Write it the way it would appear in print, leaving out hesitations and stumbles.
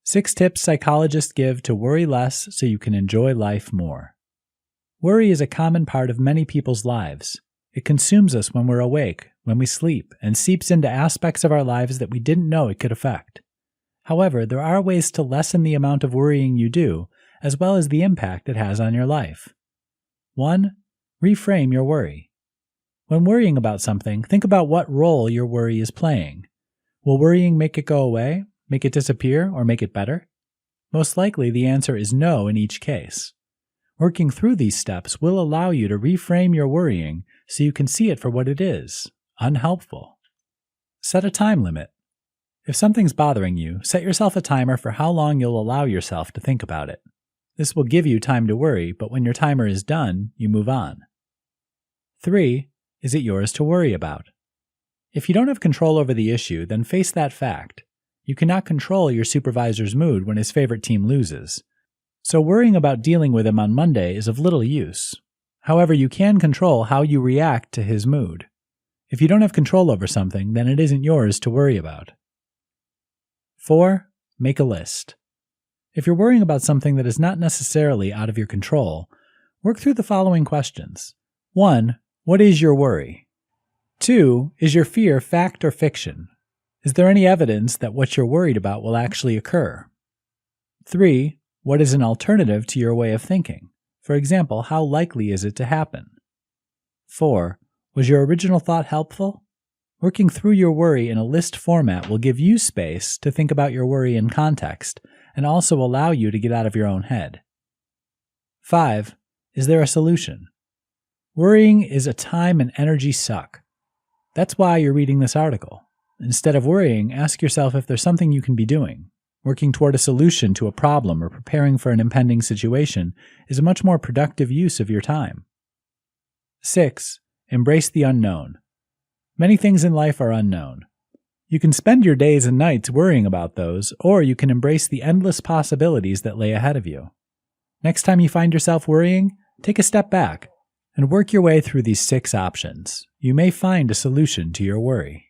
6 tips psychologists give to worry less so you can enjoy life more. Worry is a common part of many people's lives. It consumes us when we're awake, when we sleep, and seeps into aspects of our lives that we didn't know it could affect. However, there are ways to lessen the amount of worrying you do, as well as the impact it has on your life. 1. Reframe your worry. When worrying about something, think about what role your worry is playing. Will worrying make it go away, make it disappear, or make it better? Most likely the answer is no in each case. Working through these steps will allow you to reframe your worrying so you can see it for what it is, unhelpful. Set a time limit. If something's bothering you, set yourself a timer for how long you'll allow yourself to think about it. This will give you time to worry, but when your timer is done, you move on. 3. Is it yours to worry about? If you don't have control over the issue, then face that fact. You cannot control your supervisor's mood when his favorite team loses. So worrying about dealing with him on Monday is of little use. However, you can control how you react to his mood. If you don't have control over something, then it isn't yours to worry about. 4. Make a list. If you're worrying about something that is not necessarily out of your control, work through the following questions. 1. What is your worry? 2. Is your fear fact or fiction? Is there any evidence that what you're worried about will actually occur? 3. What is an alternative to your way of thinking? For example, how likely is it to happen? 4. Was your original thought helpful? Working through your worry in a list format will give you space to think about your worry in context and also allow you to get out of your own head. 5. Is there a solution? Worrying is a time and energy suck. That's why you're reading this article. Instead of worrying, ask yourself if there's something you can be doing. Working toward a solution to a problem or preparing for an impending situation is a much more productive use of your time. 6. Embrace the unknown. Many things in life are unknown. You can spend your days and nights worrying about those, or you can embrace the endless possibilities that lay ahead of you. Next time you find yourself worrying, take a step back and work your way through these 6 options. You may find a solution to your worry.